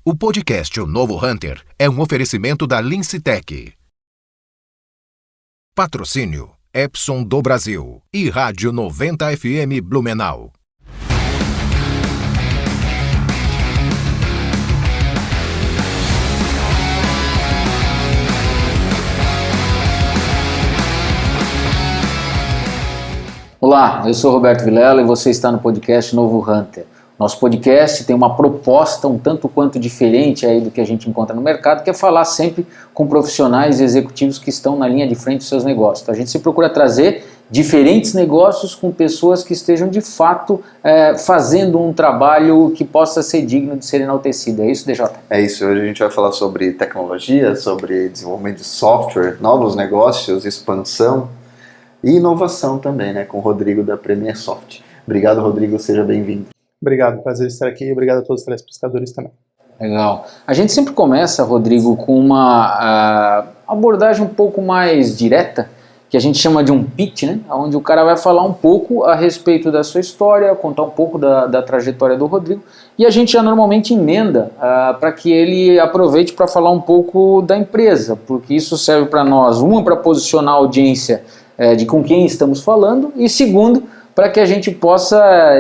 O podcast O Novo Hunter é um oferecimento da Lince Tech. Patrocínio Epson do Brasil e Rádio 90 FM Blumenau. Olá, eu sou Roberto Vilela e você está no podcast Novo Hunter. Nosso podcast tem uma proposta um tanto quanto diferente aí do que a gente encontra no mercado, que é falar sempre com profissionais e executivos que estão na linha de frente dos seus negócios. Então a gente se procura trazer diferentes negócios com pessoas que estejam de fato fazendo um trabalho que possa ser digno de ser enaltecido. É isso, DJ? É isso, hoje a gente vai falar sobre tecnologia, sobre desenvolvimento de software, novos negócios, expansão e inovação também, né, com o Rodrigo da Premier Soft. Obrigado, Rodrigo, seja bem-vindo. Obrigado, prazer estar aqui e obrigado a todos os telespectadores também. Legal. A gente sempre começa, Rodrigo, com uma abordagem um pouco mais direta, que a gente chama de um pitch, né? Onde o cara vai falar um pouco a respeito da sua história, contar um pouco da trajetória do Rodrigo, e a gente já normalmente emenda para que ele aproveite para falar um pouco da empresa, porque isso serve para nós, para posicionar a audiência de com quem estamos falando, e segundo, para que a gente possa,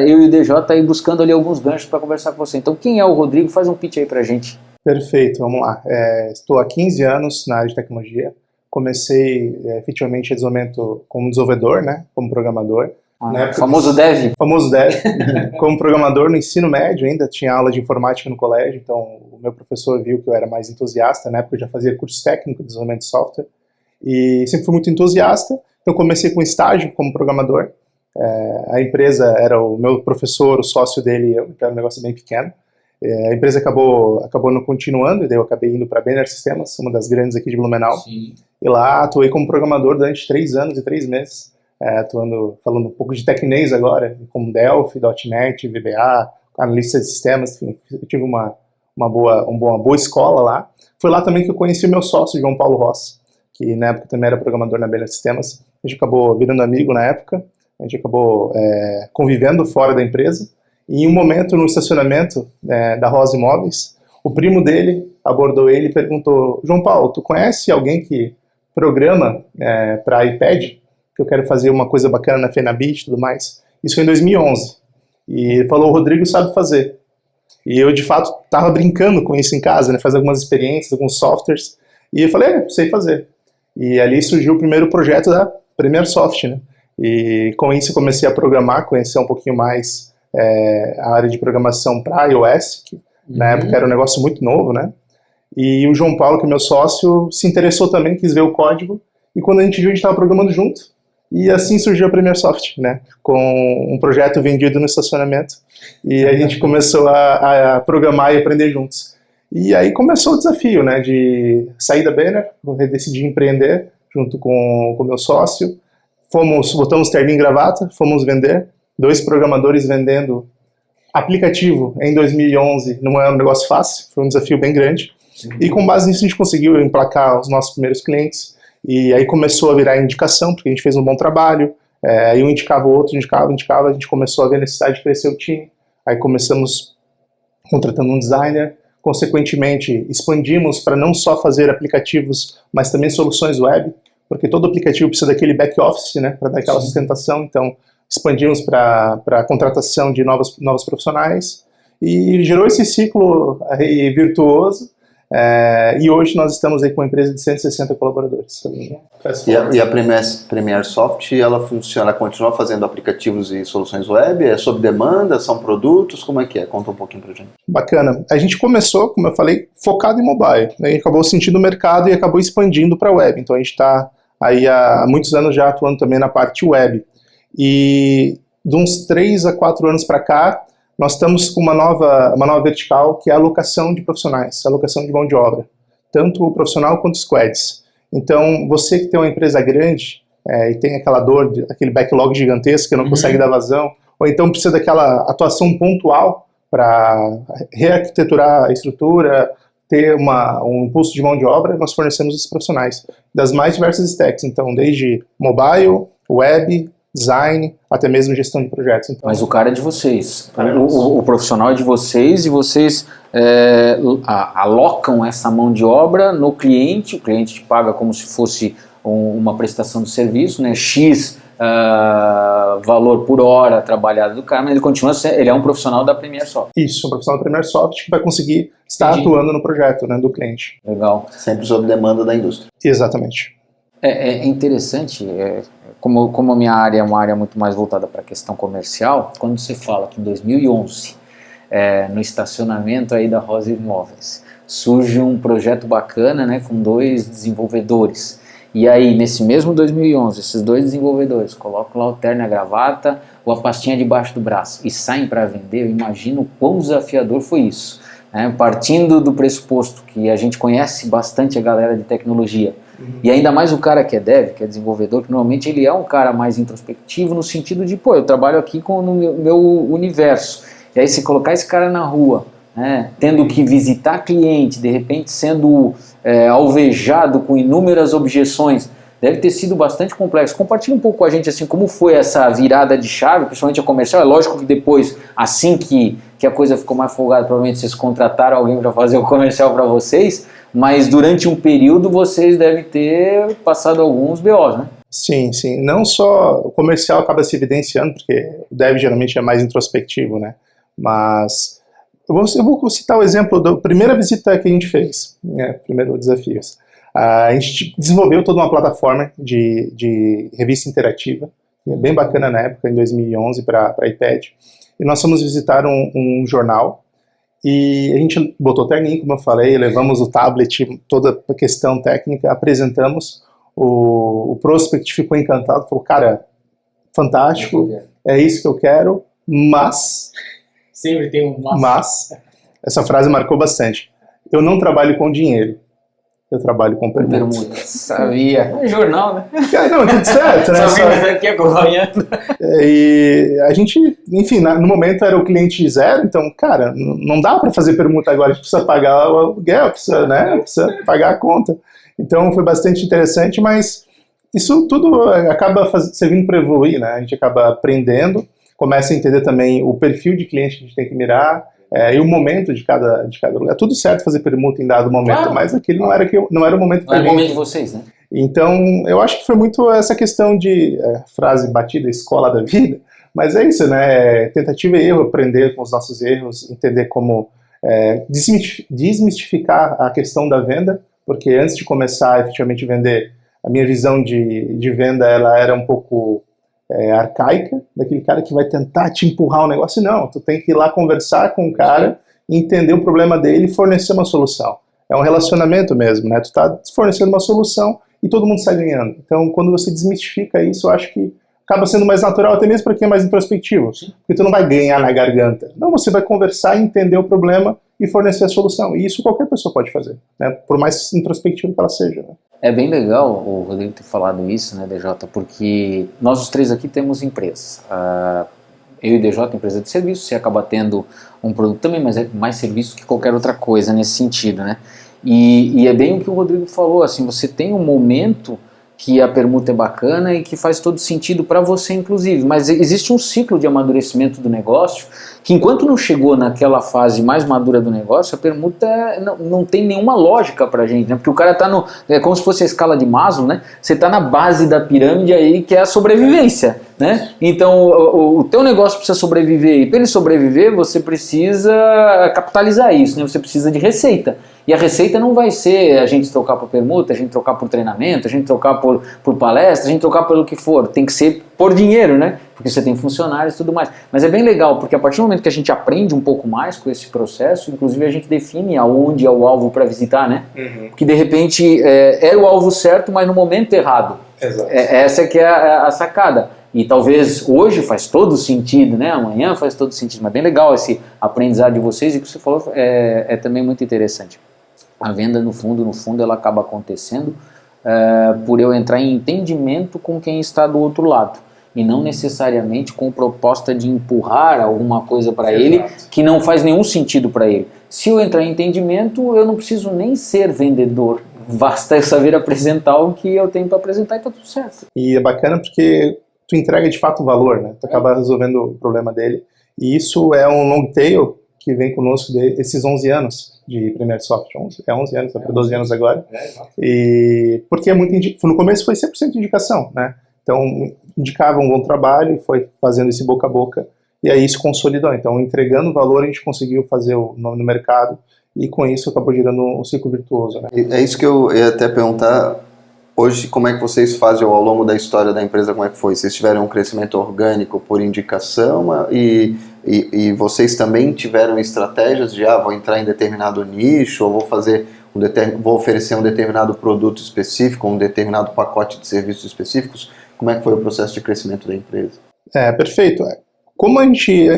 eu e o DJ, ir buscando ali alguns ganchos para conversar com você. Então, quem é o Rodrigo? Faz um pitch aí para a gente. Perfeito, vamos lá. Estou há 15 anos na área de tecnologia. Comecei efetivamente a desenvolvimento como desenvolvedor, né, como programador. Famoso dev? Famoso dev. Como programador no ensino médio ainda, tinha aula de informática no colégio, então o meu professor viu que eu era mais entusiasta, na época eu já fazia curso técnico de desenvolvimento de software, e sempre fui muito entusiasta, então comecei com estágio como programador. A empresa era o meu professor, o sócio dele e eu, então era um negócio bem pequeno. A empresa acabou não continuando, e daí eu acabei indo para a Benner Systems, uma das grandes aqui de Blumenau. Sim. E lá atuei como programador durante 3 anos e 3 meses, falando um pouco de tecnês agora, como Delphi, .NET, VBA, analista de sistemas, enfim, eu tive uma boa escola lá. Foi lá também que eu conheci o meu sócio, João Paulo Rossi, que na época também era programador na Benner Systems. A gente acabou virando amigo na época. A gente acabou convivendo fora da empresa, e em um momento no estacionamento da Rosa Imóveis, o primo dele abordou ele e perguntou: João Paulo, tu conhece alguém que programa para iPad? Que eu quero fazer uma coisa bacana na Fenabit e tudo mais. Isso foi em 2011. E ele falou: o Rodrigo sabe fazer. E eu, de fato, estava brincando com isso em casa, né, fazer algumas experiências, alguns softwares, e eu falei: sei fazer. E ali surgiu o primeiro projeto da Premier Soft, né? E com isso eu comecei a programar, conhecer um pouquinho mais a área de programação para iOS, que na época era um negócio muito novo, né? E o João Paulo, que é meu sócio, se interessou também, quis ver o código, e quando a gente viu, a gente estava programando junto, e assim surgiu a Premier Soft, né? Com um projeto vendido no estacionamento, e a gente começou a programar e aprender juntos. E aí começou o desafio, né? De sair da Benner, decidir empreender junto com o meu sócio. Botamos terninho e gravata, fomos vender, 2 programadores vendendo aplicativo em 2011, não era um negócio fácil, foi um desafio bem grande. E com base nisso a gente conseguiu emplacar os nossos primeiros clientes, e aí começou a virar indicação, porque a gente fez um bom trabalho, aí um indicava o outro, indicava, a gente começou a ver a necessidade de crescer o time, aí começamos contratando um designer, consequentemente expandimos para não só fazer aplicativos, mas também soluções web, porque todo aplicativo precisa daquele back-office, né, para dar aquela sustentação. Então expandimos para a contratação de novos profissionais, e gerou esse ciclo aí virtuoso, e hoje nós estamos aí com uma empresa de 160 colaboradores. E a Premier Soft, ela continua fazendo aplicativos e soluções web? É sob demanda? São produtos? Como é que é? Conta um pouquinho pra gente. Bacana. A gente começou, como eu falei, focado em mobile, né? E acabou sentindo o mercado e acabou expandindo para web. Então a gente está aí há muitos anos já atuando também na parte web. E de uns 3 a 4 anos para cá, nós estamos com uma nova vertical, que é a alocação de profissionais, a alocação de mão de obra, tanto o profissional quanto os squads. Então, você que tem uma empresa grande e tem aquela dor, aquele backlog gigantesco que não consegue dar vazão, ou então precisa daquela atuação pontual para rearquiteturar a estrutura, ter um impulso de mão de obra, nós fornecemos esses profissionais das mais diversas stacks, então desde mobile, web, design, até mesmo gestão de projetos. Então, Mas o cara é de vocês, o profissional é de vocês e vocês alocam essa mão de obra no cliente, o cliente te paga como se fosse uma prestação de serviço, né? X valor por hora trabalhada do cara, mas ele continua ele é um profissional da Premier Soft. Isso, um profissional da Premier Soft que vai conseguir estar atuando no projeto, né, do cliente. Legal. Sempre sob demanda da indústria. Exatamente. É interessante, como a minha área é uma área muito mais voltada para a questão comercial, quando você fala que em 2011, no estacionamento aí da Rosa Imóveis, surge um projeto bacana, né, com 2 desenvolvedores. E aí, nesse mesmo 2011, esses 2 desenvolvedores colocam lá o terno e a gravata ou a pastinha debaixo do braço e saem para vender, eu imagino o quão desafiador foi isso. Partindo do pressuposto que a gente conhece bastante a galera de tecnologia, e ainda mais o cara que é dev, que é desenvolvedor, que normalmente ele é um cara mais introspectivo no sentido de, eu trabalho aqui no meu universo. E aí se colocar esse cara na rua, tendo que visitar cliente, de repente sendo alvejado com inúmeras objeções, deve ter sido bastante complexo. Compartilha um pouco com a gente assim, como foi essa virada de chave, principalmente a comercial. É lógico que depois, assim que a coisa ficou mais folgada, provavelmente vocês contrataram alguém para fazer o comercial para vocês, mas durante um período vocês devem ter passado alguns BOs, né? Sim. Não só o comercial acaba se evidenciando, porque o dev geralmente é mais introspectivo, né? Mas eu vou citar o exemplo da primeira visita que a gente fez, primeiro desafio. A gente desenvolveu toda uma plataforma de revista interativa, bem bacana na época, em 2011, para iPad. E nós fomos visitar um jornal, e a gente botou o terninho, como eu falei, levamos o tablet, toda a questão técnica, apresentamos, o prospect ficou encantado, falou, cara, fantástico, é isso que eu quero, mas... Sempre tem um mas. Mas, essa frase marcou bastante. Eu não trabalho com dinheiro. Eu trabalho com permuta. Sabia. É jornal, né? Não, tudo certo, né? Sabia aqui acompanhando. E a gente, enfim, no momento era o cliente 0, então, cara, não dá para fazer permuta agora, a gente precisa pagar o aluguel, precisa pagar a conta. Então foi bastante interessante, mas isso tudo acaba servindo para evoluir, né? A gente acaba aprendendo, começa a entender também o perfil de cliente que a gente tem que mirar, e o momento de cada lugar. É tudo certo fazer permuta em dado momento, mas aquele não era o momento. Não era o momento de vocês, né? Então, eu acho que foi muito essa questão de, frase batida, escola da vida, mas é isso, né? Tentativa e erro, aprender com os nossos erros, entender como desmistificar a questão da venda, porque antes de começar a efetivamente vender, a minha visão de venda ela era um pouco arcaica, daquele cara que vai tentar te empurrar um negócio. Não, tu tem que ir lá conversar com o cara, entender o problema dele e fornecer uma solução. É um relacionamento mesmo, né? Tu tá fornecendo uma solução e todo mundo sai ganhando. Então, quando você desmistifica isso, eu acho que acaba sendo mais natural, até mesmo para quem é mais introspectivo. Porque tu não vai ganhar na garganta. Não, você vai conversar, entender o problema e fornecer a solução. E isso qualquer pessoa pode fazer, né? Por mais introspectivo que ela seja, né? É bem legal o Rodrigo ter falado isso, né, DJ, porque nós os três aqui temos empresas. Eu e DJ, empresa de serviço, você acaba tendo um produto também, mas é mais serviço que qualquer outra coisa nesse sentido, né? E é bem o que o Rodrigo falou, assim, você tem um momento que a permuta é bacana e que faz todo sentido para você, inclusive, mas existe um ciclo de amadurecimento do negócio que enquanto não chegou naquela fase mais madura do negócio, a permuta não tem nenhuma lógica pra gente, né? Porque o cara tá é como se fosse a escala de Maslow, né? Você tá na base da pirâmide aí, que é a sobrevivência, né? Então o teu negócio precisa sobreviver, e para ele sobreviver você precisa capitalizar isso, né? Você precisa de receita. E a receita não vai ser a gente trocar por permuta, a gente trocar por treinamento, a gente trocar por palestra, a gente trocar pelo que for. Tem que ser por dinheiro, né? Porque você tem funcionários e tudo mais. Mas é bem legal, porque a partir do momento que a gente aprende um pouco mais com esse processo, inclusive a gente define aonde é o alvo para visitar, né? Uhum. Porque de repente era o alvo certo, mas no momento errado. Exato. Essa que é a sacada. E talvez hoje faz todo sentido, né? Amanhã faz todo sentido. Mas bem legal esse aprendizado de vocês, e o que você falou é também muito interessante. A venda, no fundo, ela acaba acontecendo por eu entrar em entendimento com quem está do outro lado. E não necessariamente com proposta de empurrar alguma coisa para ele que não faz nenhum sentido para ele. Se eu entrar em entendimento, eu não preciso nem ser vendedor. Basta eu saber apresentar o que eu tenho para apresentar e está tudo certo. E é bacana porque tu entrega de fato valor, né? Tu acaba resolvendo o problema dele. E isso é um long tail que vem conosco esses 11 anos de Premier Software. 11 anos, para 12 anos agora. E porque é muito no começo foi 100% indicação, né? Então, indicava um bom trabalho e foi fazendo esse boca a boca. E aí isso consolidou. Então, entregando valor, a gente conseguiu fazer o nome no mercado e com isso acabou gerando um ciclo virtuoso, né? É isso que eu ia até perguntar. Hoje, como é que vocês fazem ao longo da história da empresa, como é que foi? Vocês tiveram um crescimento orgânico por indicação e vocês também tiveram estratégias de, vou entrar em determinado nicho, ou vou oferecer um determinado produto específico, um determinado pacote de serviços específicos? Como é que foi o processo de crescimento da empresa? Perfeito. Como a gente,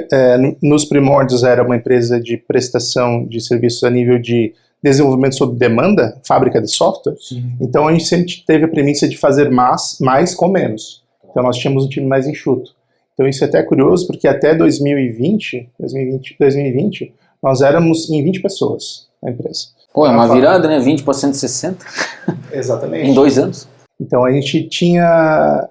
nos primórdios, era uma empresa de prestação de serviços a nível de desenvolvimento sob demanda, fábrica de software, então a gente sempre teve a premissa de fazer mais com menos. Então nós tínhamos um time mais enxuto. Então isso é até curioso, porque até 2020 nós éramos em 20 pessoas na empresa. Pô, é uma virada, né? 20 para 160. Exatamente. Em 2 anos. Então a gente tinha,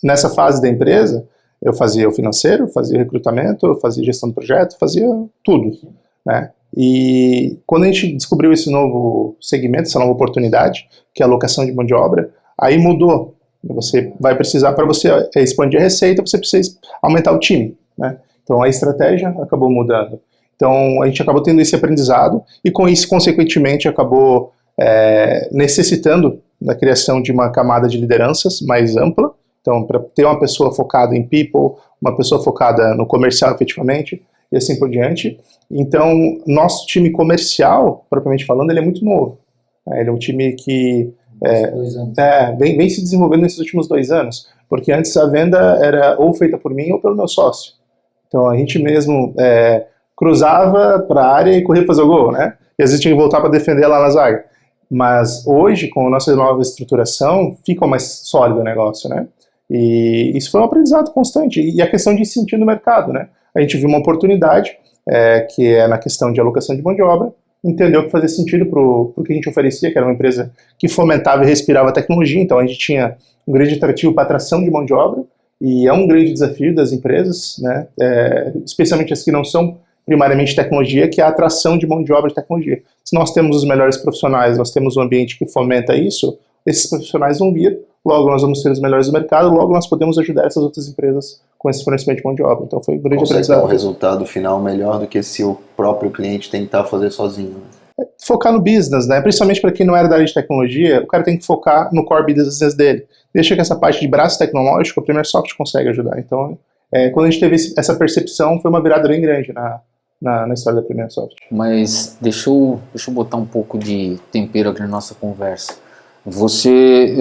nessa fase da empresa, eu fazia o financeiro, fazia o recrutamento, eu fazia gestão do projeto, fazia tudo, né? E quando a gente descobriu esse novo segmento, essa nova oportunidade, que é a alocação de mão de obra, aí mudou. Você vai precisar, para você expandir a receita, você precisa aumentar o time, né? Então a estratégia acabou mudando. Então a gente acabou tendo esse aprendizado e com isso, consequentemente, acabou necessitando da criação de uma camada de lideranças mais ampla. Então, para ter uma pessoa focada em people, uma pessoa focada no comercial efetivamente, e assim por diante. Então, nosso time comercial, propriamente falando, ele é muito novo. Ele é um time que vem se desenvolvendo nesses últimos 2 anos, porque antes a venda era ou feita por mim ou pelo meu sócio. Então, a gente mesmo cruzava para a área e corria para fazer o gol, né? E às vezes tinha que voltar para defender lá na zaga. Mas hoje, com a nossa nova estruturação, fica mais sólido o negócio, né? E isso foi um aprendizado constante. E a questão de sentir no mercado, né? A gente viu uma oportunidade, que é na questão de alocação de mão de obra, entendeu que fazia sentido para o que a gente oferecia, que era uma empresa que fomentava e respirava tecnologia, então a gente tinha um grande atrativo para atração de mão de obra, e é um grande desafio das empresas, né? Especialmente as que não são primariamente tecnologia, que é a atração de mão de obra de tecnologia. Se nós temos os melhores profissionais, nós temos um ambiente que fomenta isso, esses profissionais vão vir, logo nós vamos ser os melhores do mercado, logo nós podemos ajudar essas outras empresas com esse fornecimento de mão de obra. Então foi um grande aprendizado. Consegue dar um resultado final melhor do que se o próprio cliente tentar fazer sozinho. Focar no business, né? Principalmente para quem não era da área de tecnologia, o cara tem que focar no core business dele. Deixa que essa parte de braço tecnológico, a Premier Software consegue ajudar. Então, quando a gente teve essa percepção, foi uma virada bem grande na história da Premier Software. Mas deixa eu botar um pouco de tempero aqui na nossa conversa. Você,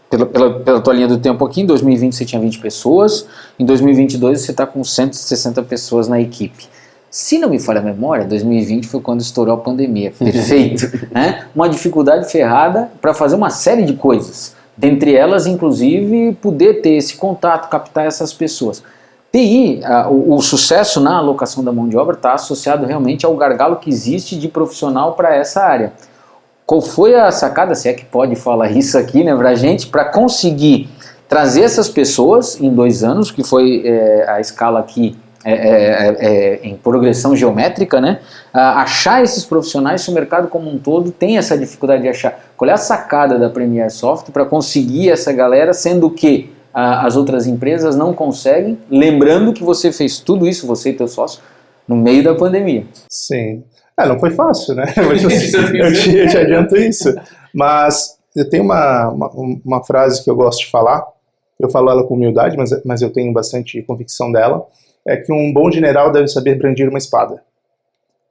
pela tua linha do tempo aqui, em 2020 você tinha 20 pessoas, em 2022 você está com 160 pessoas na equipe. Se não me falha a memória, 2020 foi quando estourou a pandemia, perfeito, né? Uma dificuldade ferrada para fazer uma série de coisas, dentre elas, inclusive, poder ter esse contato, captar essas pessoas. TI, o sucesso na alocação da mão de obra está associado realmente ao gargalo que existe de profissional para essa área. Qual foi a sacada, se é que pode falar isso aqui, né, pra gente, para conseguir trazer essas pessoas em 2 anos, que foi a escala aqui em progressão geométrica, né, achar esses profissionais, se o mercado como um todo tem essa dificuldade de achar. Qual é a sacada da Premier Software para conseguir essa galera, sendo que as outras empresas não conseguem, lembrando que você fez tudo isso, você e teu sócio, no meio da pandemia. Sim. Não foi fácil, né? Eu te adianto isso. Mas eu tenho uma frase que eu gosto de falar, eu falo ela com humildade, mas eu tenho bastante convicção dela, é que um bom general deve saber brandir uma espada.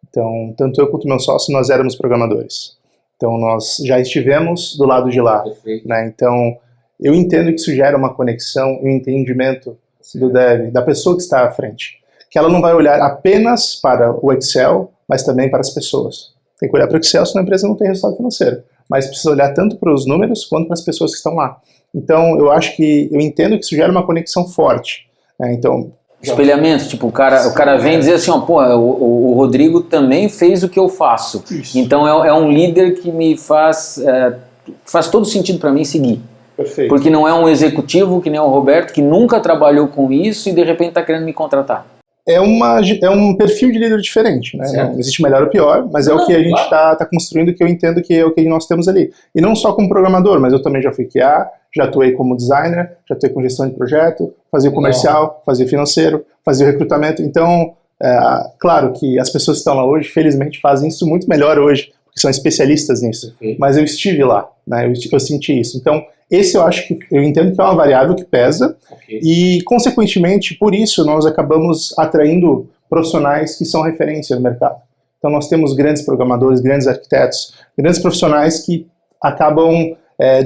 Então, tanto eu quanto meu sócio, nós éramos programadores. Então, nós já estivemos do lado de lá. Né? Então, eu entendo que isso gera uma conexão e um entendimento do dev, da pessoa que está à frente. Que ela não vai olhar apenas para o Excel, mas também para as pessoas. Tem que olhar para o Excel, senão a empresa não tem resultado financeiro. Mas precisa olhar tanto para os números quanto para as pessoas que estão lá. Então, eu entendo que isso gera uma conexão forte. Né? Então, espelhamento, tipo, o cara vem dizer assim, ó, pô, o Rodrigo também fez o que eu faço. Isso. Então é um líder que me faz todo sentido para mim seguir. Perfeito. Porque não é um executivo que nem o Roberto, que nunca trabalhou com isso e de repente está querendo me contratar. É um perfil de líder diferente, né? Certo. Não existe melhor ou pior, mas é o que a gente está construindo, que eu entendo que é o que nós temos ali. E não só como programador, mas eu também já fui QA, já atuei como designer, já atuei com gestão de projeto, fazia o comercial, fazia o financeiro, fazia o recrutamento. Então, claro que as pessoas que estão lá hoje, felizmente, fazem isso muito melhor hoje, porque são especialistas nisso. Mas eu estive lá, né? Eu senti isso. Então, esse eu entendo que é uma variável que pesa e, consequentemente, por isso nós acabamos atraindo profissionais que são referência no mercado. Então nós temos grandes programadores, grandes arquitetos, grandes profissionais que acabam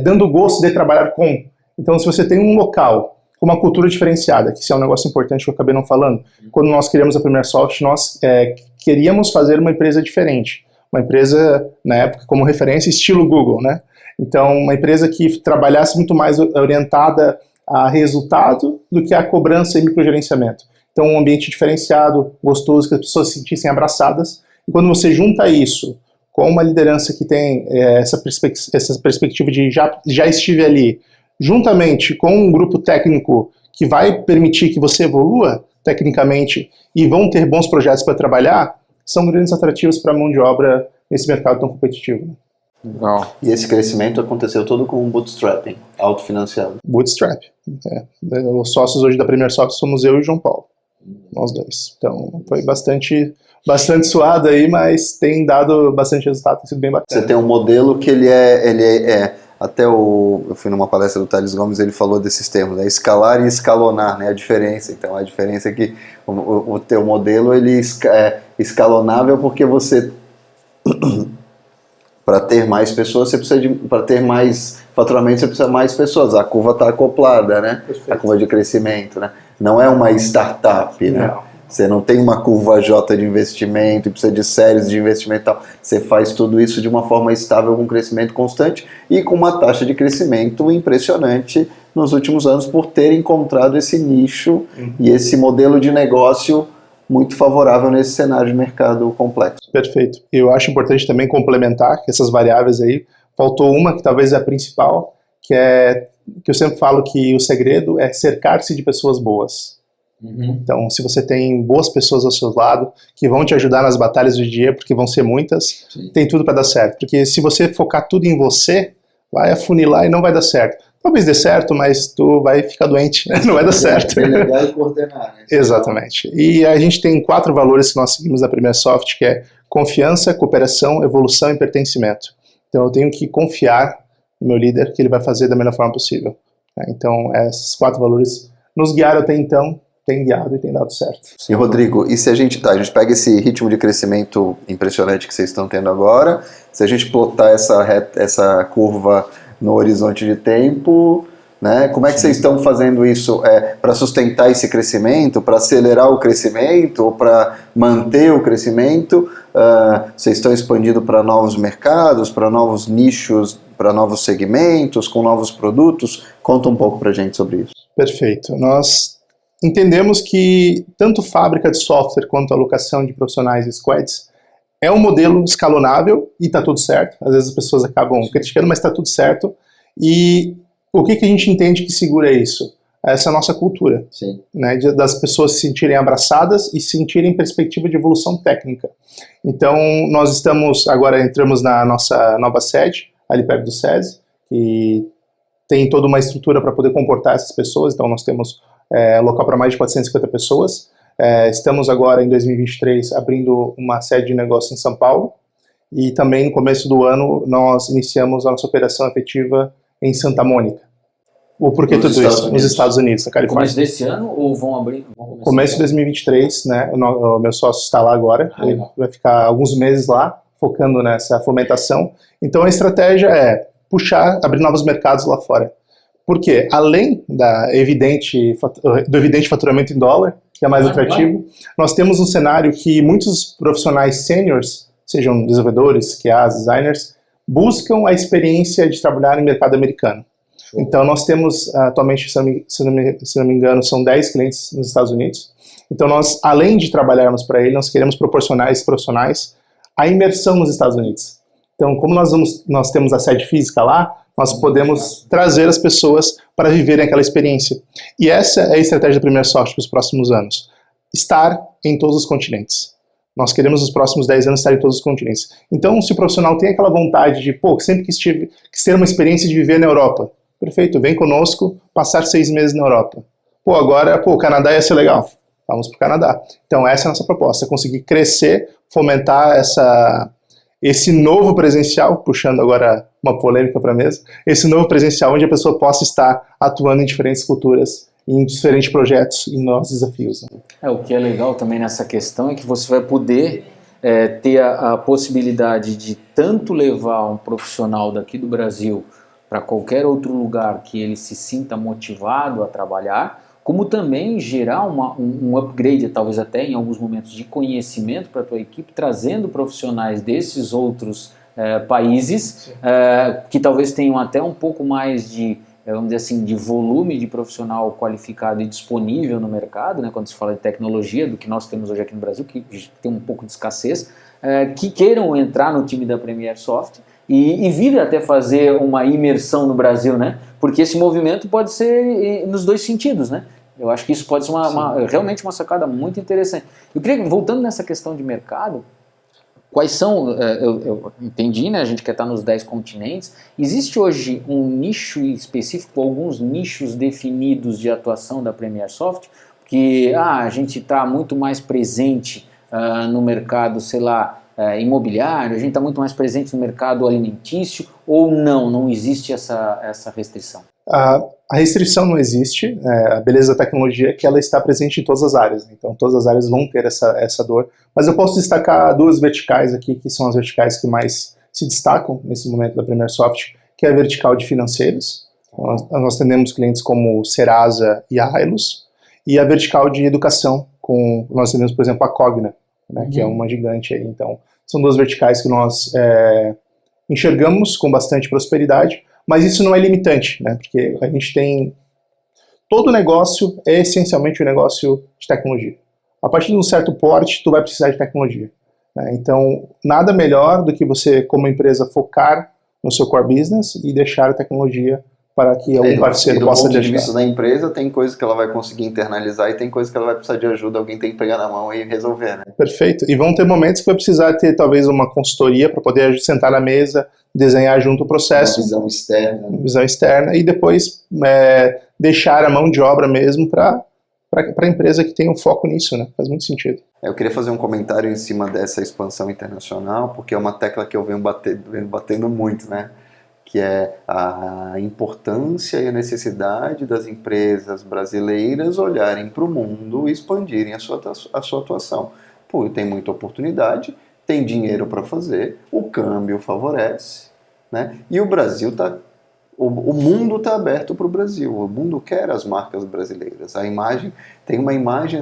dando gosto de trabalhar com. Então se você tem um local com uma cultura diferenciada, que isso é um negócio importante que eu acabei não falando, quando nós criamos a PremierSoft, nós queríamos fazer uma empresa diferente. Uma empresa, na época, como referência, estilo Google, né? Então, uma empresa que trabalhasse muito mais orientada a resultado do que a cobrança e microgerenciamento. Então, um ambiente diferenciado, gostoso, que as pessoas se sentissem abraçadas. E quando você junta isso com uma liderança que tem essa perspectiva de já estive ali, juntamente com um grupo técnico que vai permitir que você evolua tecnicamente e vão ter bons projetos para trabalhar, são grandes atrativos para a mão de obra nesse mercado tão competitivo. Legal. E esse crescimento aconteceu todo com bootstrapping, autofinanciado. Bootstrap. Os sócios hoje da PremierSoft somos eu e o João Paulo. Nós dois. Então foi bastante suado aí, mas tem dado bastante resultado, tem sido bem bacana. Você tem um modelo que ele até eu fui numa palestra do Thales Gomes, ele falou desses termos, né? Escalar e escalonar, né? A diferença. Então a diferença é que o teu modelo ele é escalonável porque você para ter mais pessoas, você precisa para ter mais faturamento, você precisa de mais pessoas. A curva está acoplada, né? Perfeito. A curva de crescimento, né? Não é uma startup, né? Não. Você não tem uma curva J de investimento e precisa de séries de investimento e tal. Você faz tudo isso de uma forma estável, com crescimento constante e com uma taxa de crescimento impressionante nos últimos anos por ter encontrado esse nicho e esse modelo de negócio muito favorável nesse cenário de mercado complexo. Perfeito. Eu acho importante também complementar que essas variáveis aí, faltou uma que talvez é a principal, que eu sempre falo que o segredo é cercar-se de pessoas boas. Então, se você tem boas pessoas ao seu lado, que vão te ajudar nas batalhas do dia, porque vão ser muitas, tem tudo para dar certo. Porque se você focar tudo em você, vai afunilar e não vai dar certo. Talvez dê certo, mas tu vai ficar doente, não vai dar certo. Delegar e coordenar, né? Exatamente. E a gente tem 4 valores que nós seguimos na PremierSoft, que é confiança, cooperação, evolução e pertencimento. Então eu tenho que confiar no meu líder que ele vai fazer da melhor forma possível. Então esses 4 valores nos guiaram até então, tem guiado e tem dado certo. E Rodrigo, e se a gente pega esse ritmo de crescimento impressionante que vocês estão tendo agora, se a gente plotar essa curva no horizonte de tempo, né? Como é que vocês estão fazendo isso para sustentar esse crescimento, para acelerar o crescimento, ou para manter o crescimento? Vocês estão expandindo para novos mercados, para novos nichos, para novos segmentos, com novos produtos? Conta um pouco para a gente sobre isso. Perfeito. Nós entendemos que tanto fábrica de software quanto alocação de profissionais e squads é um modelo escalonável e está tudo certo. Às vezes as pessoas acabam criticando, mas está tudo certo. E o que a gente entende que segura isso? Essa é a nossa cultura. Sim. Né, das pessoas se sentirem abraçadas e sentirem perspectiva de evolução técnica. Então, nós entramos na nossa nova sede, ali perto do SESI, que tem toda uma estrutura para poder comportar essas pessoas. Então, nós temos local para mais de 450 pessoas. Estamos agora, em 2023, abrindo uma sede de negócio em São Paulo. E também, no começo do ano, nós iniciamos a nossa operação efetiva em Santa Mônica. Por que tudo isso? Nos Estados Unidos, na Califórnia. Começo desse ano ou vão abrir? Começo de 2023, né? O meu sócio está lá agora. Ele vai ficar alguns meses lá, focando nessa fomentação. Então, a estratégia é abrir novos mercados lá fora. Porque, além do evidente faturamento em dólar, que é mais atrativo, nós temos um cenário que muitos profissionais seniors, sejam desenvolvedores, QAs, designers, buscam a experiência de trabalhar no mercado americano. Então, nós temos, atualmente, se não me engano, são 10 clientes nos Estados Unidos. Então, nós, além de trabalharmos para ele, nós queremos proporcionar a esses profissionais a imersão nos Estados Unidos. Então, como nós temos a sede física lá, nós podemos trazer as pessoas para viverem aquela experiência. E essa é a estratégia da Premier Software para os próximos anos. Estar em todos os continentes. Nós queremos nos próximos 10 anos estar em todos os continentes. Então, se o profissional tem aquela vontade de, sempre quis ter uma experiência de viver na Europa, perfeito, vem conosco, passar 6 meses na Europa. Agora, o Canadá ia ser legal. Vamos para o Canadá. Então, essa é a nossa proposta, conseguir crescer, fomentar esse novo presencial, puxando agora uma polêmica para a mesa, esse novo presencial onde a pessoa possa estar atuando em diferentes culturas, em diferentes projetos e novos desafios. O que é legal também nessa questão é que você vai poder ter a possibilidade de tanto levar um profissional daqui do Brasil para qualquer outro lugar que ele se sinta motivado a trabalhar, como também gerar um upgrade, talvez até em alguns momentos, de conhecimento para a tua equipe, trazendo profissionais desses outros países que talvez tenham até um pouco mais de, vamos dizer assim, de volume de profissional qualificado e disponível no mercado, né, quando se fala de tecnologia, do que nós temos hoje aqui no Brasil, que tem um pouco de escassez, que queiram entrar no time da Premier Soft e vir até fazer uma imersão no Brasil, né? Porque esse movimento pode ser nos dois sentidos, né? Eu acho que isso pode ser realmente uma sacada muito interessante. Eu queria, voltando nessa questão de mercado, quais são, eu entendi, né? A gente quer estar nos 10 continentes. Existe hoje um nicho específico, alguns nichos definidos de atuação da Premier Soft? Porque a gente está muito mais presente no mercado, sei lá, imobiliário, a gente está muito mais presente no mercado alimentício, ou não existe essa restrição? A restrição não existe, a beleza da tecnologia é que ela está presente em todas as áreas, então todas as áreas vão ter essa dor, mas eu posso destacar 2 verticais aqui, que são as verticais que mais se destacam nesse momento da Premier Soft, que é a vertical de financeiros, nós temos clientes como Serasa e a Hilus, e a vertical de educação, nós temos, por exemplo, a Cogna, né, que é uma gigante aí. Então, são 2 verticais que nós enxergamos com bastante prosperidade, mas isso não é limitante, né, porque a gente tem... Todo negócio é essencialmente um negócio de tecnologia. A partir de um certo porte, tu vai precisar de tecnologia, né? Então, nada melhor do que você, como empresa, focar no seu core business e deixar a tecnologia para que algum parceiro possa dedicar. Do ponto de vista dedicar. da empresa, tem coisa que ela vai conseguir internalizar e tem coisa que ela vai precisar de ajuda, alguém tem que pegar na mão e resolver, né? Perfeito. E vão ter momentos que vai precisar ter talvez uma consultoria para poder sentar na mesa, desenhar junto o processo. Uma visão externa. Visão externa e depois deixar a mão de obra mesmo para a empresa que tem um foco nisso, né? Faz muito sentido. Eu queria fazer um comentário em cima dessa expansão internacional, porque é uma tecla que eu venho batendo muito, né? Que é a importância e a necessidade das empresas brasileiras olharem para o mundo e expandirem a sua atuação. Pô, tem muita oportunidade, tem dinheiro para fazer, o câmbio favorece, né? E o Brasil está... O mundo está aberto para o Brasil, o mundo quer as marcas brasileiras. A imagem, tem uma imagem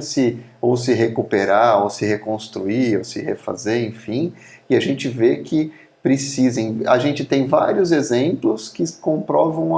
ou se recuperar, ou se reconstruir, ou se refazer, enfim, e a gente vê que a gente tem vários exemplos que comprovam,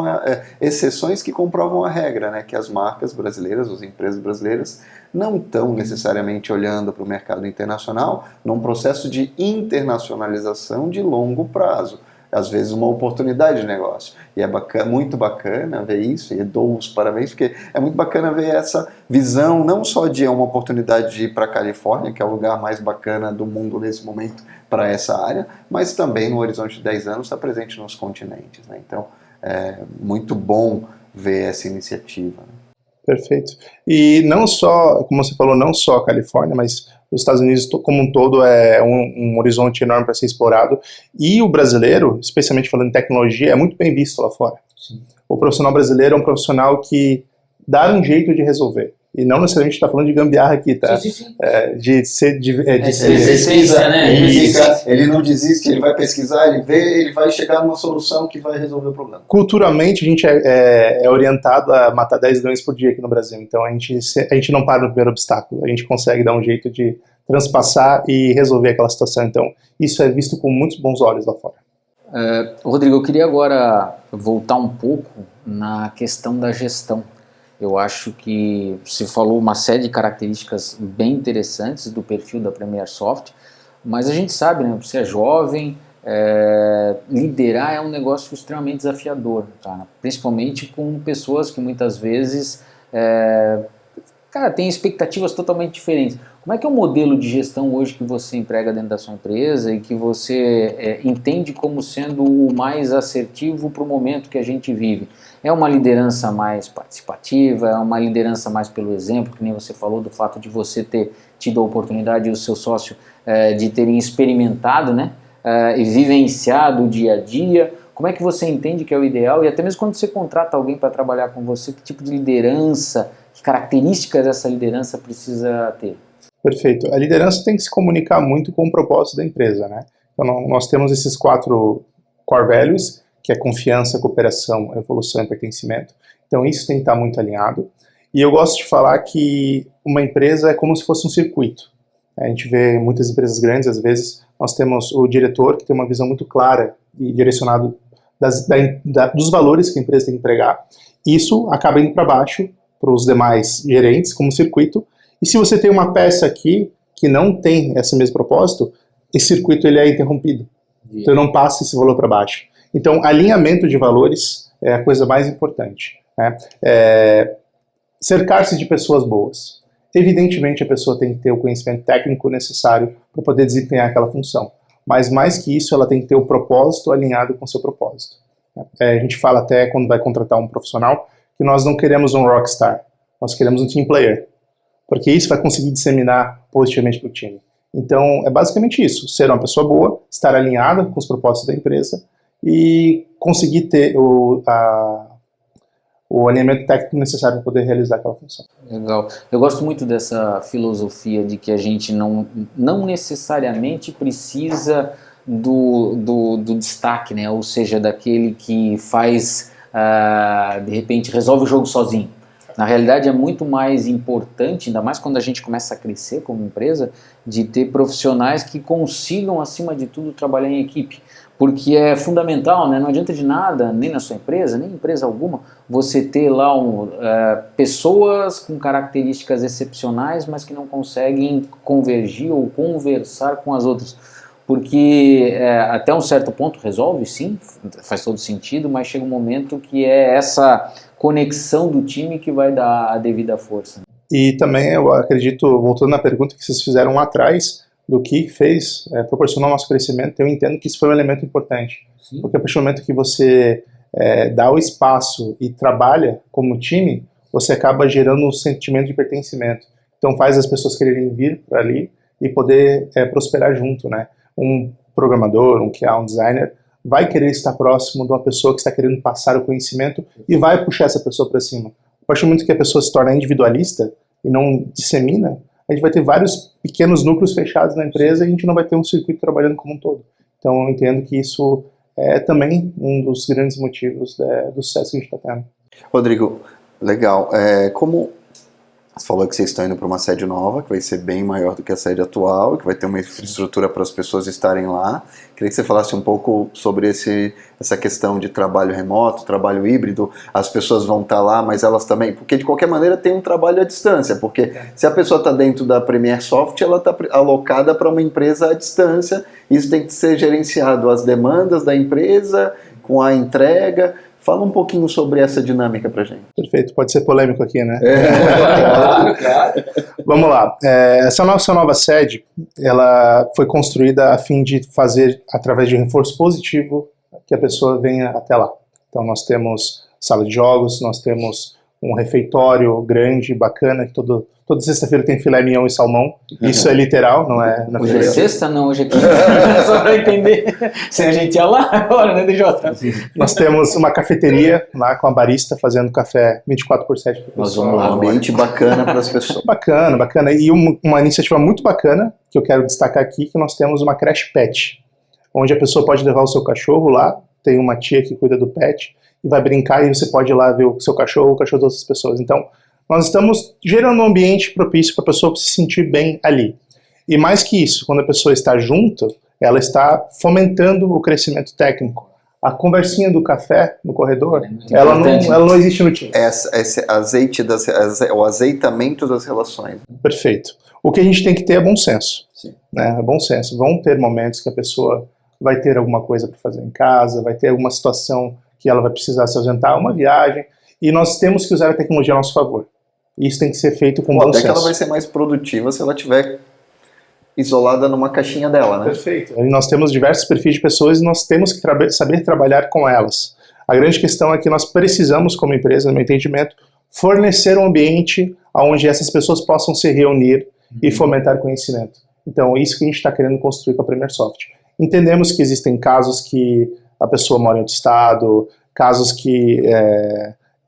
exceções que comprovam a regra, né? Que as marcas brasileiras, as empresas brasileiras, não estão necessariamente olhando para o mercado internacional num processo de internacionalização de longo prazo. Às vezes uma oportunidade de negócio. E é muito bacana ver isso, e dou os parabéns, porque é muito bacana ver essa visão, não só de uma oportunidade de ir para a Califórnia, que é o lugar mais bacana do mundo nesse momento para essa área, mas também no horizonte de 10 anos está presente nos continentes, né? Então, é muito bom ver essa iniciativa, né? Perfeito. E não só, como você falou, não só a Califórnia, mas os Estados Unidos como um todo é um horizonte enorme para ser explorado, e o brasileiro, especialmente falando em tecnologia, é muito bem visto lá fora. Sim. O profissional brasileiro é um profissional que dá um jeito de resolver, e não necessariamente está falando de gambiarra aqui, tá? Sim. Ele pesquisa, né? Ele não desiste, ele vai pesquisar, ele vê, ele vai chegar numa solução que vai resolver o problema. Culturalmente, a gente é orientado a matar 10 leões por dia aqui no Brasil, então a gente não para no primeiro obstáculo, a gente consegue dar um jeito de transpassar e resolver aquela situação, então isso é visto com muitos bons olhos lá fora. Rodrigo, eu queria agora voltar um pouco na questão da gestão. Eu acho que você falou uma série de características bem interessantes do perfil da Premier Soft, mas a gente sabe, né, você é jovem, liderar é um negócio extremamente desafiador, cara, principalmente com pessoas que muitas vezes têm expectativas totalmente diferentes. Como é que é o modelo de gestão hoje que você emprega dentro da sua empresa e que você entende como sendo o mais assertivo para o momento que a gente vive? É uma liderança mais participativa, é uma liderança mais pelo exemplo, que nem você falou do fato de você ter tido a oportunidade e o seu sócio de terem experimentado, né, e vivenciado o dia a dia. Como é que você entende que é o ideal? E até mesmo quando você contrata alguém para trabalhar com você, que tipo de liderança, que características essa liderança precisa ter? Perfeito. A liderança tem que se comunicar muito com o propósito da empresa, né? Então, nós temos esses 4 core values, que é confiança, cooperação, evolução e pertencimento. Então, isso tem que estar muito alinhado. E eu gosto de falar que uma empresa é como se fosse um circuito. A gente vê muitas empresas grandes, às vezes, nós temos o diretor, que tem uma visão muito clara e direcionado dos valores que a empresa tem que entregar. Isso acaba indo para baixo, para os demais gerentes, como circuito. E se você tem uma peça aqui que não tem esse mesmo propósito, esse circuito ele é interrompido. Então não passa esse valor para baixo. Então alinhamento de valores é a coisa mais importante, né? Cercar-se de pessoas boas. Evidentemente a pessoa tem que ter o conhecimento técnico necessário para poder desempenhar aquela função. Mas mais que isso, ela tem que ter o propósito alinhado com o seu propósito. A gente fala até quando vai contratar um profissional que nós não queremos um rockstar, nós queremos um team player. Porque isso vai conseguir disseminar positivamente para o time. Então, é basicamente isso, ser uma pessoa boa, estar alinhada com os propósitos da empresa e conseguir ter o alinhamento técnico necessário para poder realizar aquela função. Legal. Eu gosto muito dessa filosofia de que a gente não necessariamente precisa do destaque, né? Ou seja, daquele que faz, de repente, resolve o jogo sozinho. Na realidade é muito mais importante, ainda mais quando a gente começa a crescer como empresa, de ter profissionais que consigam, acima de tudo, trabalhar em equipe. Porque é fundamental, né? Não adianta de nada, nem na sua empresa, nem em empresa alguma, você ter lá pessoas com características excepcionais, mas que não conseguem convergir ou conversar com as outras. Porque até um certo ponto resolve, sim, faz todo sentido, mas chega um momento que é essa conexão do time que vai dar a devida força. E também eu acredito, voltando na pergunta que vocês fizeram lá atrás, do que fez proporcionar o nosso crescimento, eu entendo que isso foi um elemento importante. Sim. Porque a partir do momento que você dá o espaço e trabalha como time, você acaba gerando um sentimento de pertencimento. Então faz as pessoas quererem vir para ali e poder prosperar junto, né? Um programador, um QA, um designer, vai querer estar próximo de uma pessoa que está querendo passar o conhecimento e vai puxar essa pessoa para cima. A partir do momento que a pessoa se torna individualista e não dissemina, a gente vai ter vários pequenos núcleos fechados na empresa e a gente não vai ter um circuito trabalhando como um todo. Então eu entendo que isso é também um dos grandes motivos do sucesso que a gente está tendo. Rodrigo, legal. Como você falou que vocês estão indo para uma sede nova, que vai ser bem maior do que a sede atual, que vai ter uma infraestrutura para as pessoas estarem lá. Queria que você falasse um pouco sobre essa questão de trabalho remoto, trabalho híbrido. As pessoas vão estar lá, mas elas também... Porque, de qualquer maneira, tem um trabalho à distância. Porque se a pessoa está dentro da Premier Soft, ela está alocada para uma empresa à distância. Isso tem que ser gerenciado, as demandas da empresa, com a entrega... Fala um pouquinho sobre essa dinâmica pra gente. Perfeito, pode ser polêmico aqui, né? Claro. Vamos lá. Essa nossa nova sede, ela foi construída a fim de fazer, através de reforço positivo, que a pessoa venha até lá. Então nós temos sala de jogos, nós temos um refeitório grande, bacana, que toda sexta-feira tem filé mignon e salmão. Isso é literal, não é... Hoje é sexta? Não, hoje é quinta. Só para entender. Se a gente ia lá agora, né, DJ? Nós temos uma cafeteria lá com a barista fazendo café 24/7 para nós vamos lá, um ambiente bacana para as pessoas. Bacana. E uma iniciativa muito bacana, que eu quero destacar aqui, que nós temos uma creche pet, onde a pessoa pode levar o seu cachorro lá, tem uma tia que cuida do pet, e vai brincar e você pode ir lá ver o seu cachorro ou o cachorro das outras pessoas. Então, nós estamos gerando um ambiente propício para a pessoa se sentir bem ali. E mais que isso, quando a pessoa está junto, ela está fomentando o crescimento técnico. A conversinha do café no corredor, ela não existe no time. Esse o azeitamento das relações. Perfeito. O que a gente tem que ter é bom senso. Né? É bom senso. Vão ter momentos que a pessoa vai ter alguma coisa para fazer em casa, vai ter alguma situação que ela vai precisar se ausentar, uma viagem, e nós temos que usar a tecnologia a nosso favor. Isso tem que ser feito com bom senso. Até que ela vai ser mais produtiva se ela tiver isolada numa caixinha dela, né? Perfeito. E nós temos diversos perfis de pessoas e nós temos que saber trabalhar com elas. A grande questão é que nós precisamos, como empresa, no meu entendimento, fornecer um ambiente onde essas pessoas possam se reunir e fomentar conhecimento. Então, isso que a gente está querendo construir com a Premier Soft. Entendemos que existem casos que a pessoa mora em outro estado, casos que,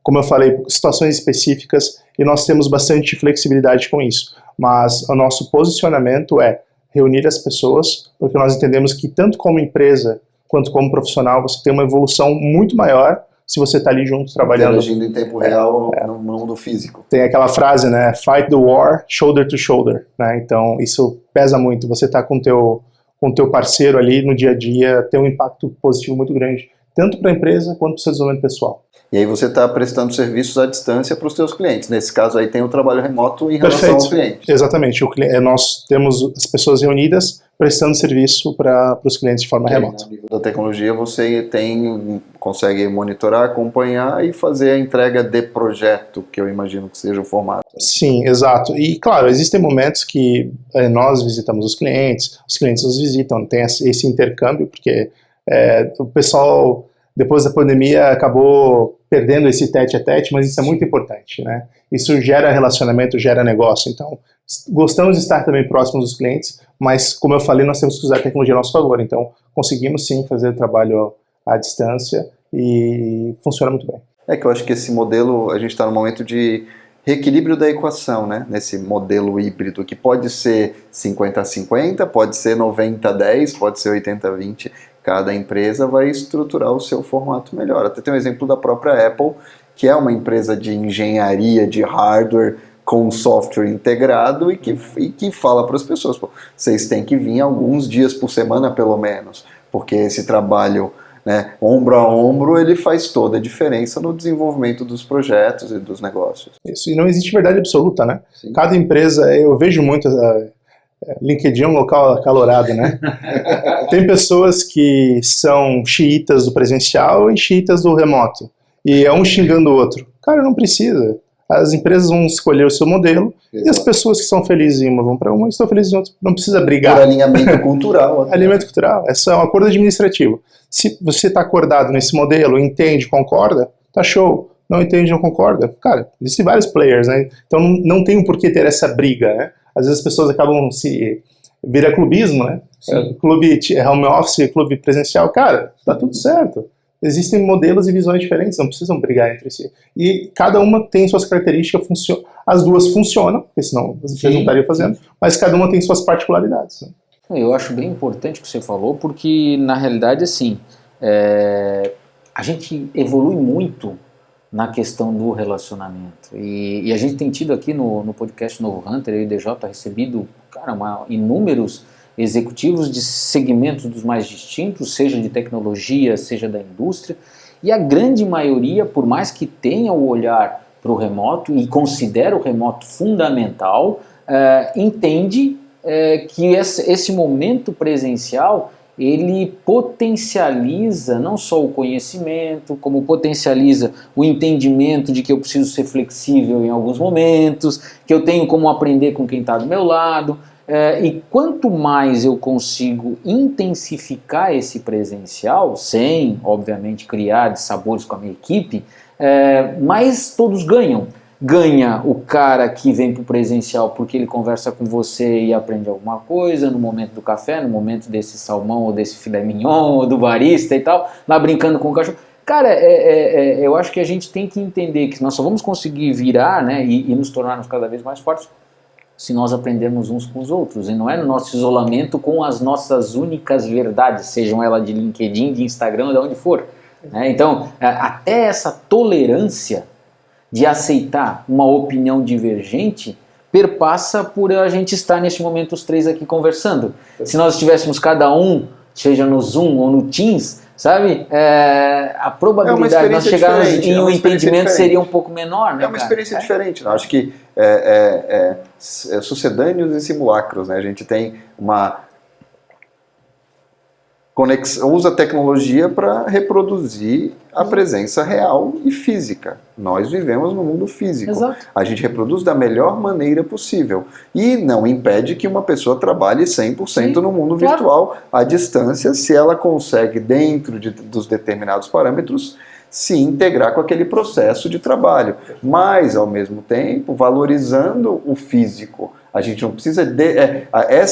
como eu falei, situações específicas, e nós temos bastante flexibilidade com isso. Mas o nosso posicionamento é reunir as pessoas, porque nós entendemos que tanto como empresa quanto como profissional, você tem uma evolução muito maior se você está ali junto trabalhando. Interagindo em tempo real no mundo físico. Tem aquela frase, né? Fight the war, shoulder to shoulder. Né? Então, isso pesa muito. Você está com o teu parceiro ali no dia a dia, tem um impacto positivo muito grande, tanto para a empresa quanto para o seu desenvolvimento pessoal. E aí você está prestando serviços à distância para os seus clientes. Nesse caso aí tem o trabalho remoto em relação ao cliente. Exatamente. Nós temos as pessoas reunidas prestando serviço para os clientes de forma remota. No nível da tecnologia você consegue monitorar, acompanhar e fazer a entrega de projeto, que eu imagino que seja o formato. Sim, exato. E claro, existem momentos que nós visitamos os clientes nos visitam, tem esse intercâmbio, porque o pessoal, depois da pandemia, acabou perdendo esse tete-a-tete, mas isso é muito importante, né? Isso gera relacionamento, gera negócio. Então, gostamos de estar também próximos dos clientes, mas, como eu falei, nós temos que usar a tecnologia a nosso favor. Então, conseguimos sim fazer o trabalho à distância e funciona muito bem. É que eu acho que esse modelo, a gente está no momento de reequilíbrio da equação, né? Nesse modelo híbrido, que pode ser 50-50, pode ser 90-10, pode ser 80-20. Cada empresa vai estruturar o seu formato melhor. Até tem um exemplo da própria Apple, que é uma empresa de engenharia de hardware com software integrado e que fala para as pessoas, pô, vocês têm que vir alguns dias por semana pelo menos, porque esse trabalho, né, ombro a ombro, ele faz toda a diferença no desenvolvimento dos projetos e dos negócios. Isso, e não existe verdade absoluta, né? Sim. Cada empresa, eu vejo muito, LinkedIn é um local acalorado, né? Tem pessoas que são xiitas do presencial e xiitas do remoto, e é um xingando o outro. Cara, não precisa. As empresas vão escolher o seu modelo. Exato. E as pessoas que estão felizes em uma vão para uma e estão felizes em outra. Não precisa brigar. Por alinhamento cultural. Alinhamento cultural. É só um acordo administrativo. Se você está acordado nesse modelo, entende, concorda, tá show. Não entende, não concorda. Cara, existem vários players, né? Então não tem por que ter essa briga, né? Às vezes as pessoas acabam vira clubismo, né? Clube home office, clube presencial. Cara, tá tudo certo. Existem modelos e visões diferentes, não precisam brigar entre si. E cada uma tem suas características, as duas funcionam, porque senão as empresas não estariam fazendo, mas cada uma tem suas particularidades. Né? Eu acho bem importante o que você falou, porque na realidade, assim, a gente evolui muito na questão do relacionamento. E a gente tem tido aqui no podcast Novo Hunter, eu e o DJ, recebido, cara, inúmeros executivos de segmentos dos mais distintos, seja de tecnologia, seja da indústria, e a grande maioria, por mais que tenha o olhar para o remoto e considera o remoto fundamental, entende que esse momento presencial ele potencializa não só o conhecimento, como potencializa o entendimento de que eu preciso ser flexível em alguns momentos, que eu tenho como aprender com quem está do meu lado. E quanto mais eu consigo intensificar esse presencial, sem, obviamente, criar dissabores com a minha equipe, mais todos ganham. Ganha o cara que vem para o presencial porque ele conversa com você e aprende alguma coisa no momento do café, no momento desse salmão ou desse filé mignon ou do barista e tal, lá brincando com o cachorro. Cara, eu acho que a gente tem que entender que nós só vamos conseguir virar, né, e nos tornarmos cada vez mais fortes se nós aprendermos uns com os outros, e não é no nosso isolamento com as nossas únicas verdades, sejam elas de LinkedIn, de Instagram, de onde for. Né? Então, até essa tolerância de aceitar uma opinião divergente perpassa por a gente estar neste momento os três aqui conversando. Se nós estivéssemos cada um, seja no Zoom ou no Teams, sabe, a probabilidade de nós chegarmos em um entendimento seria um pouco menor. Né, é uma experiência diferente. Né? Acho que sucedâneos e simulacros. Né? A gente tem uma usa a tecnologia para reproduzir a presença real e física. Nós vivemos no mundo físico. Exato. A gente reproduz da melhor maneira possível. E não impede que uma pessoa trabalhe 100% no mundo virtual, à distância, se ela consegue, dentro dos determinados parâmetros, se integrar com aquele processo de trabalho. Mas, ao mesmo tempo, valorizando o físico. A gente não precisa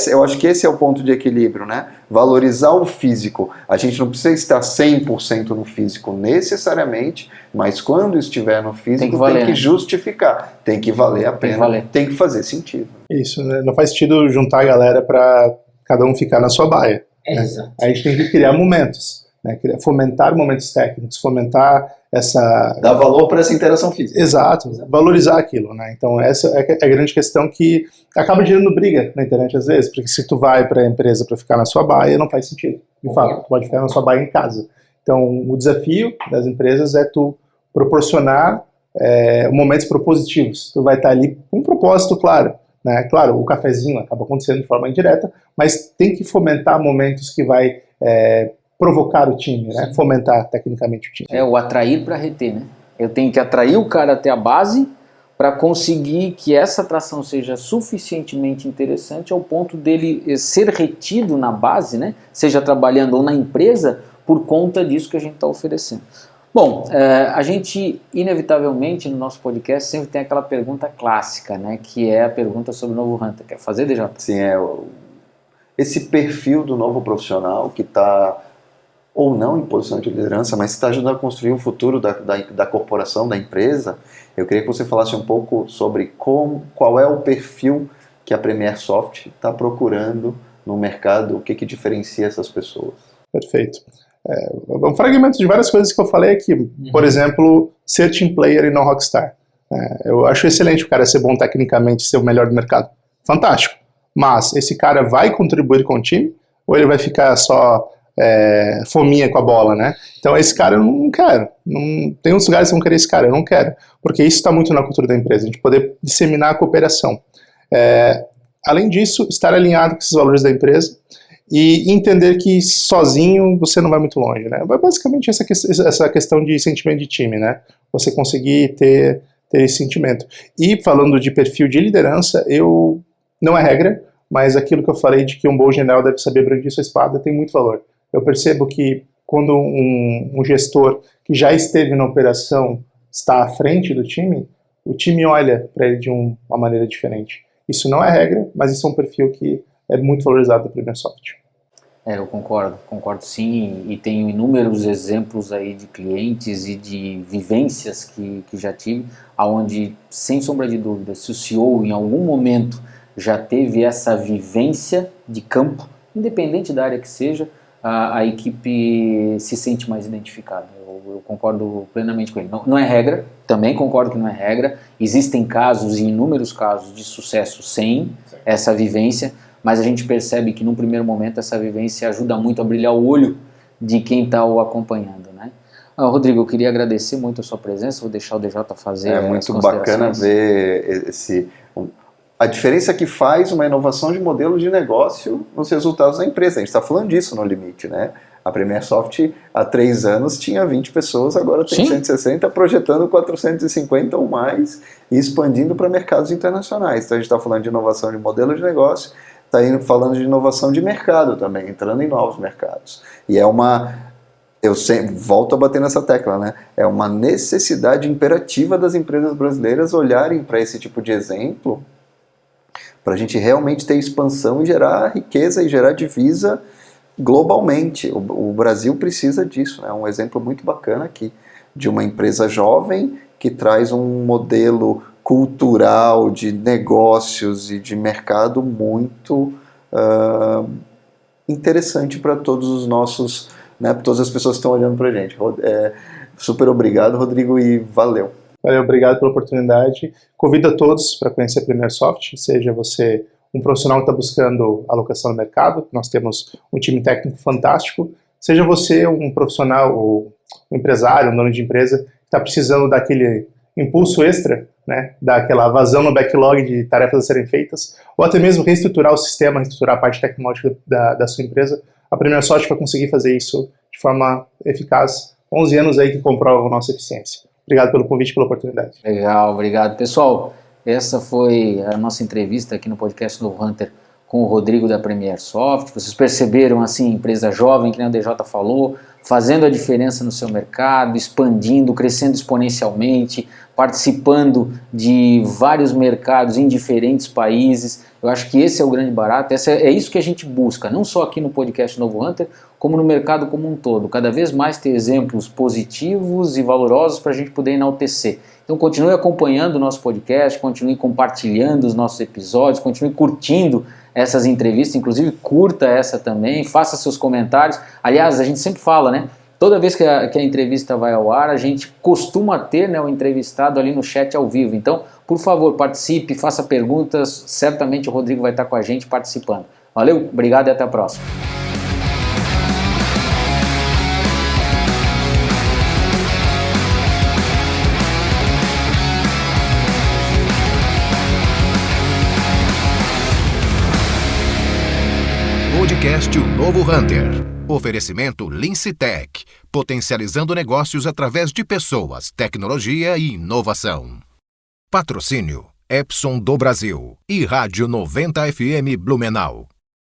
eu acho que esse é o ponto de equilíbrio, né? Valorizar o físico. A gente não precisa estar 100% no físico necessariamente, mas quando estiver no físico tem que justificar, tem que valer a pena, tem que fazer sentido. Isso, né? Não faz sentido juntar a galera para cada um ficar na sua baia. Né? A gente tem que criar momentos, né? Fomentar momentos técnicos, fomentar essa... Dar valor para essa interação física. Exato, valorizar aquilo, né? Então essa é a grande questão que acaba gerando briga na internet às vezes, porque se tu vai para a empresa para ficar na sua baia, não faz sentido. De fato, tu pode ficar na sua baia em casa. Então o desafio das empresas é tu proporcionar momentos propositivos. Tu vai estar ali com um propósito claro, né? Claro, o cafezinho acaba acontecendo de forma indireta, mas tem que fomentar momentos que vai provocar o time, né? Fomentar tecnicamente o time. É o atrair para reter, né? Eu tenho que atrair o cara até a base para conseguir que essa atração seja suficientemente interessante ao ponto dele ser retido na base, né? Seja trabalhando ou na empresa, por conta disso que a gente está oferecendo. Bom, a gente inevitavelmente no nosso podcast sempre tem aquela pergunta clássica, né? Que é a pergunta sobre o novo Hunter. Quer fazer, DJ? Sim, esse perfil do novo profissional que está ou não em posição de liderança, mas está ajudando a construir o futuro da corporação, da empresa. Eu queria que você falasse um pouco sobre qual é o perfil que a Premier Soft está procurando no mercado, o que diferencia essas pessoas. Perfeito. Um fragmento de várias coisas que eu falei aqui. Por exemplo, ser team player e não rockstar. Eu acho excelente o cara ser bom tecnicamente, ser o melhor do mercado. Fantástico. Mas esse cara vai contribuir com o time ou ele vai ficar só fominha com a bola, né? Então esse cara eu não quero. Tem uns lugares que vão querer esse cara, eu não quero. Porque isso está muito na cultura da empresa, a gente poder disseminar a cooperação. Além disso, estar alinhado com esses valores da empresa e entender que sozinho você não vai muito longe, né? Basicamente essa questão de sentimento de time, né? Você conseguir ter esse sentimento. E falando de perfil de liderança, não é regra, mas aquilo que eu falei de que um bom general deve saber brandir sua espada tem muito valor. Eu percebo que quando um gestor que já esteve na operação está à frente do time, o time olha para ele de uma maneira diferente. Isso não é regra, mas isso é um perfil que é muito valorizado da Premier Soft. Eu concordo sim, e tenho inúmeros exemplos aí de clientes e de vivências que já tive, onde, sem sombra de dúvida, se o CEO em algum momento já teve essa vivência de campo, independente da área que seja, a equipe se sente mais identificada. Eu concordo plenamente com ele. Não é regra, também concordo que não é regra. Existem casos, e inúmeros casos, de sucesso sem essa vivência, mas a gente percebe que num primeiro momento essa vivência ajuda muito a brilhar o olho de quem está o acompanhando, né? Rodrigo, eu queria agradecer muito a sua presença, vou deixar o DJ fazer as considerações. É muito bacana ver a diferença que faz uma inovação de modelo de negócio nos resultados da empresa. A gente está falando disso no Limite, né? A Premier Soft há 3 anos tinha 20 pessoas, agora tem 160, projetando 450 ou mais e expandindo para mercados internacionais. Então a gente está falando de inovação de modelo de negócio, está falando de inovação de mercado também, entrando em novos mercados. E eu sempre volto a bater nessa tecla, né? É uma necessidade imperativa das empresas brasileiras olharem para esse tipo de exemplo, para a gente realmente ter expansão e gerar riqueza e gerar divisa globalmente. O Brasil precisa disso, né? Um exemplo muito bacana aqui de uma empresa jovem que traz um modelo cultural de negócios e de mercado muito interessante para todos os nossos, né, todas as pessoas que estão olhando para a gente. Super obrigado, Rodrigo, e valeu. Valeu, obrigado pela oportunidade. Convido a todos para conhecer a Premier Soft, seja você um profissional que está buscando alocação no mercado, nós temos um time técnico fantástico, seja você um profissional, ou um empresário, um dono de empresa, que está precisando daquele impulso extra, né, daquela vazão no backlog de tarefas a serem feitas, ou até mesmo reestruturar o sistema, reestruturar a parte tecnológica da sua empresa, a Premier Software vai conseguir fazer isso de forma eficaz. 11 anos aí que comprovam a nossa eficiência. Obrigado pelo convite e pela oportunidade. Legal, obrigado. Pessoal, essa foi a nossa entrevista aqui no podcast Novo Hunter com o Rodrigo da Premier Software. Vocês perceberam, assim, empresa jovem, que nem o DJ falou, fazendo a diferença no seu mercado, expandindo, crescendo exponencialmente, participando de vários mercados em diferentes países. Eu acho que esse é o grande barato, é isso que a gente busca, não só aqui no podcast Novo Hunter, como no mercado como um todo. Cada vez mais ter exemplos positivos e valorosos para a gente poder enaltecer. Então continue acompanhando o nosso podcast, continue compartilhando os nossos episódios, continue curtindo essas entrevistas, inclusive curta essa também, faça seus comentários. Aliás, a gente sempre fala, né? Toda vez que a entrevista vai ao ar, a gente costuma ter, né, o entrevistado ali no chat ao vivo. Então, por favor, participe, faça perguntas, certamente o Rodrigo vai estar com a gente participando. Valeu, obrigado e até a próxima. Podcast O Novo Hunter. Oferecimento Lince Tech, potencializando negócios através de pessoas, tecnologia e inovação. Patrocínio Epson do Brasil e Rádio 90 FM Blumenau.